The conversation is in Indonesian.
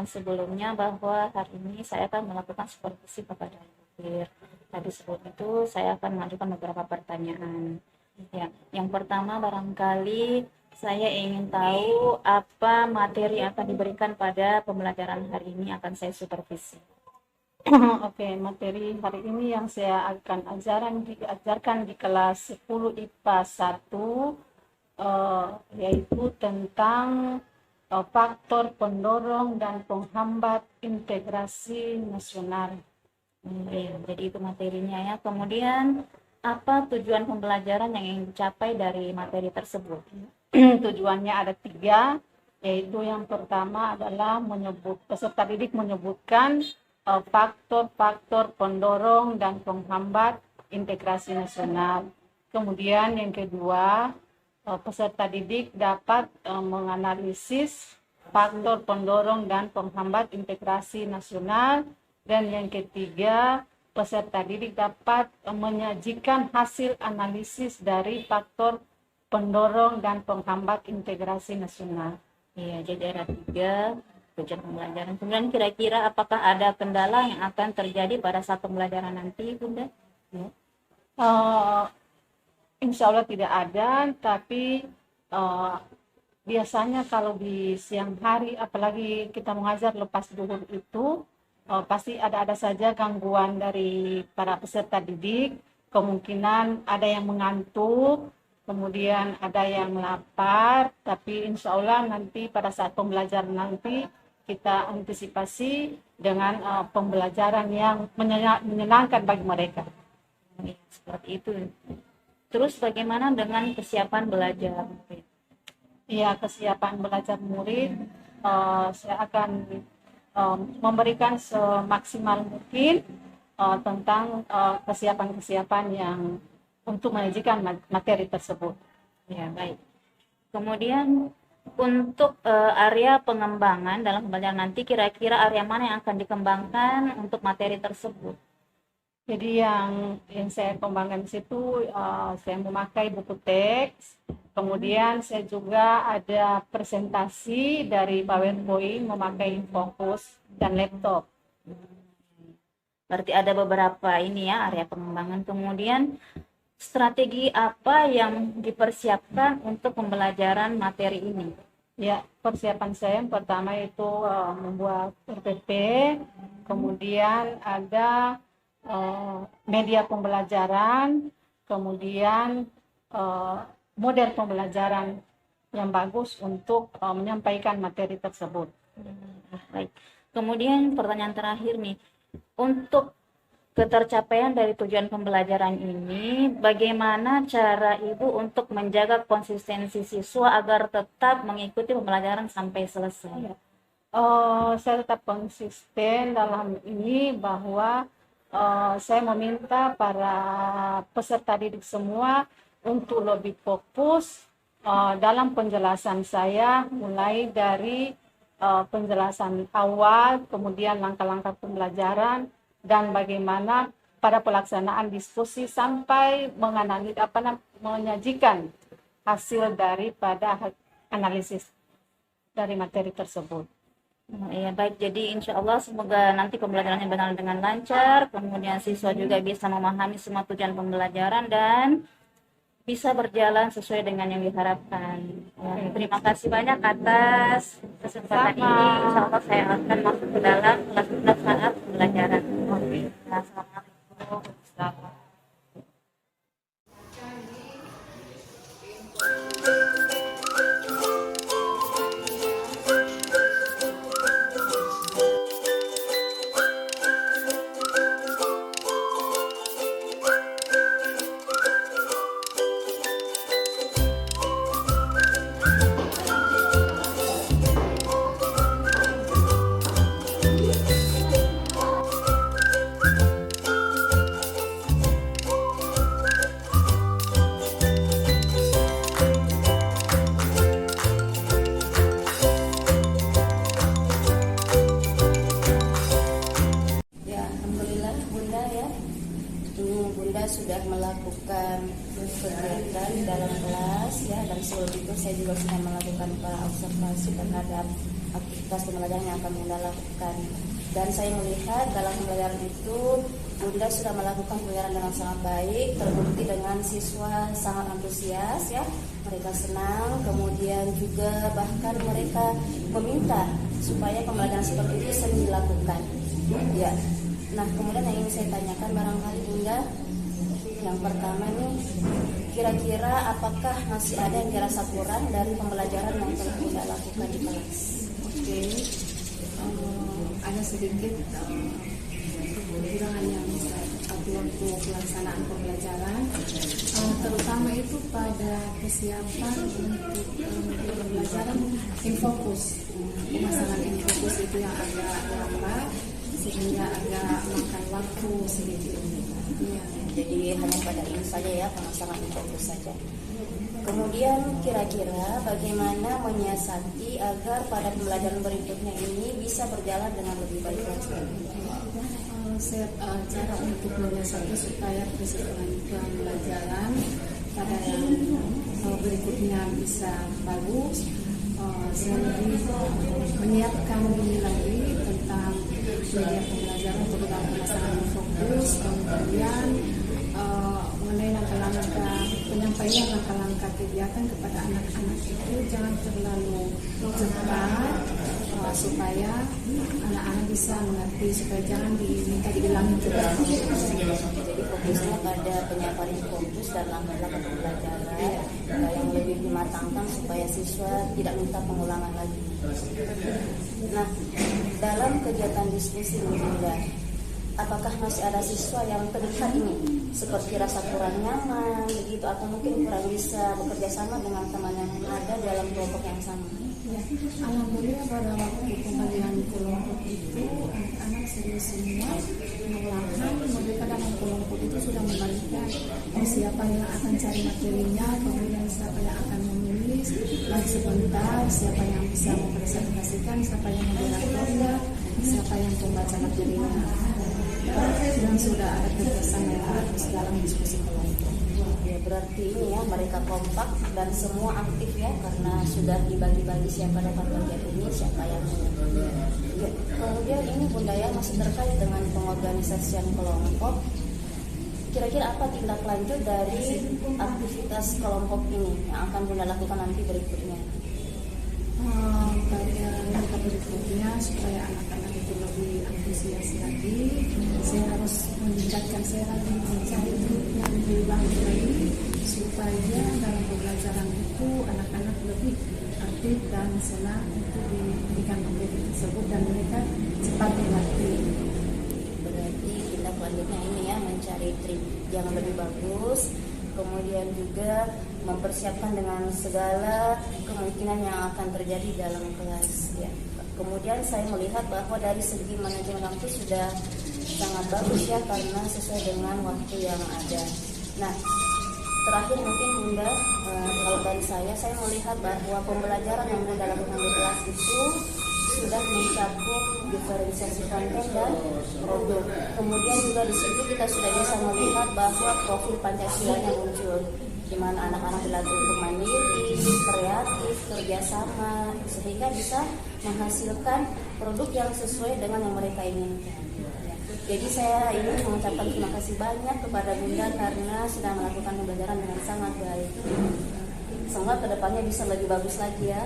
sampaikan sebelumnya bahwa hari ini saya akan melakukan supervisi kepada Ibu. Tadi sebelum itu saya akan mengajukan beberapa pertanyaan. Ya, yang pertama barangkali saya ingin tahu apa materi yang akan diberikan pada pembelajaran hari ini akan saya supervisi. Oke, materi hari ini yang saya akan ajarkan di kelas 10 IPA 1 yaitu tentang faktor pendorong dan penghambat integrasi nasional. Jadi itu materinya ya. Kemudian apa tujuan pembelajaran yang ingin dicapai dari materi tersebut? Tujuannya ada 3, yaitu yang pertama adalah peserta didik menyebutkan faktor-faktor pendorong dan penghambat integrasi nasional. Kemudian yang kedua, peserta didik dapat menganalisis faktor pendorong dan penghambat integrasi nasional. Dan yang ketiga, peserta didik dapat menyajikan hasil analisis dari faktor pendorong dan penghambat integrasi nasional. Iya, jadi ada 3 tujuan pembelajaran. Kemudian kira-kira apakah ada kendala yang akan terjadi pada saat pembelajaran nanti, Bunda? Ya. Insya Allah tidak ada, tapi biasanya kalau di siang hari, apalagi kita mengajar lepas zuhur itu, pasti ada saja gangguan dari para peserta didik. Kemungkinan ada yang mengantuk, kemudian ada yang lapar, tapi insya Allah nanti pada saat pembelajaran nanti kita antisipasi dengan pembelajaran yang menyenangkan bagi mereka. Seperti itu. Terus bagaimana dengan kesiapan belajar? Iya, kesiapan belajar murid, saya akan memberikan semaksimal mungkin tentang kesiapan-kesiapan yang untuk menyajikan materi tersebut. Ya, baik. Kemudian untuk area pengembangan dalam pembelajaran nanti, kira-kira area mana yang akan dikembangkan untuk materi tersebut? Jadi yang saya kembangkan di situ, saya memakai buku teks, kemudian saya juga ada presentasi dari PowerPoint memakai Infocus dan laptop. Berarti ada beberapa ini ya area pengembangan. Kemudian strategi apa yang dipersiapkan untuk pembelajaran materi ini? Ya, persiapan saya yang pertama itu membuat RPP, kemudian ada media pembelajaran, kemudian model pembelajaran yang bagus untuk menyampaikan materi tersebut. Baik. Kemudian pertanyaan terakhir nih, untuk ketercapaian dari tujuan pembelajaran ini, bagaimana cara Ibu untuk menjaga konsistensi siswa agar tetap mengikuti pembelajaran sampai selesai? Saya tetap konsisten dalam ini bahwa saya meminta para peserta didik semua untuk lebih fokus dalam penjelasan saya, mulai dari penjelasan awal, kemudian langkah-langkah pembelajaran, dan bagaimana pada pelaksanaan diskusi sampai menyajikan hasil daripada analisis dari materi tersebut. Ya, baik. Jadi insya Allah semoga nanti pembelajarannya berjalan dengan lancar, kemudian siswa juga bisa memahami semua tujuan pembelajaran dan bisa berjalan sesuai dengan yang diharapkan. Ya, terima kasih banyak atas kesempatan ini. Insya Allah saya akan masuk ke dalam kelas saat pembelajaran. Assalamualaikum. Sudah melakukan kegiatan di dalam kelas ya, dan sebelum itu saya juga sudah melakukan para observasi terhadap aktivitas pembelajaran yang akan Bunda lakukan. Dan saya melihat dalam pembelajaran itu Bunda sudah melakukan pembelajaran dengan sangat baik, terbukti dengan siswa sangat antusias ya, mereka senang, kemudian juga bahkan mereka meminta supaya pembelajaran seperti itu sering dilakukan. Ya. Nah, kemudian yang ingin saya tanyakan barangkali Bunda, yang pertama nih, kira-kira apakah masih ada yang dirasa kurang dari pembelajaran yang telah Bunda lakukan di kelas? Oke, ada sedikit kekurangan yang waktu pelaksanaan pembelajaran, terutama itu pada kesiapan untuk pembelajaran infokus. Pemasangan infokus itu yang agak lambat sehingga agak makan waktu sedikit. Ya. Jadi hanya pada ini saja ya, pemasangan infokus saja. Kemudian kira-kira bagaimana menyiasati agar pada pembelajaran berikutnya ini bisa berjalan dengan lebih baik lagi? Cara untuk menyiasati supaya keseluruhan pembelajaran pada yang berikutnya bisa bagus, saya lebih menyiapkan diri lagi tentang media pembelajaran terutama pemasangan fokus, kemudian mengenai langkah-langkah penyampaian langkah-langkah kegiatan kepada anak-anak itu jangan terlalu cepat, supaya anak-anak bisa mengerti, supaya jangan diminta diulangi terus. Jadi fokusnya pada penyampaian fokus dan langkah-langkah pembelajaran yang lebih dimatangkan supaya siswa tidak minta pengulangan lagi. Nah, dalam kegiatan diskusi Bunda, apakah masih ada siswa yang terlihat ini seperti rasa kurang nyaman begitu, atau mungkin kurang bisa bekerja sama dengan teman yang ada dalam kelompok yang sama? Ya, alhamdulillah pada waktu pembagian kelompok itu anak-anak serius semua, malahan mereka dalam kelompok itu sudah membagikan siapa yang akan cari materinya, kemudian siapa yang akan menulis, dan sebentar siapa yang bisa mempresentasikan, siapa yang moderatornya, siapa yang membaca materinya, dan sudah ada kerjasama yang bagus dalam diskusi kelompok. Ya, berarti ini ya mereka kompak dan semua aktif ya, karena sudah dibagi-bagi siapa dapat bagian ini, siapa yang ya. Kemudian ini Bunda ya, masih terkait dengan pengorganisasian kelompok. Kira-kira apa tindak lanjut dari aktivitas kelompok ini yang akan Bunda lakukan nanti berikutnya? Pada langkah berikutnya supaya anak-anak itu lebih antusias lagi, saya harus meningkatkan, saya lagi mencari yang lebih baik lagi supaya dalam pembelajaran itu anak-anak lebih aktif dan senang untuk diberikan materi tersebut dan mereka cepat mengerti. Berarti tindak lanjutnya ini ya, mencari trik yang lebih bagus, kemudian juga mempersiapkan dengan segala kemungkinan yang akan terjadi dalam kelas ya. Kemudian saya melihat bahwa dari segi manajemen waktu sudah sangat bagus ya, karena sesuai dengan waktu yang ada. Nah, terakhir mungkin Bunda, kalau dari saya melihat bahwa pembelajaran yang Bunda lakukan di kelas itu sudah mencakup diferensiasi konten dan produk. Kemudian juga di situ kita sudah bisa melihat bahwa profil Pancasilanya muncul, di mana anak-anak dilatih untuk mandiri, kreatif, kerjasama, sehingga bisa menghasilkan produk yang sesuai dengan yang mereka inginkan. Jadi saya ingin mengucapkan terima kasih banyak kepada Bunda karena sudah melakukan pembelajaran dengan sangat baik. Semoga kedepannya bisa lebih bagus lagi ya.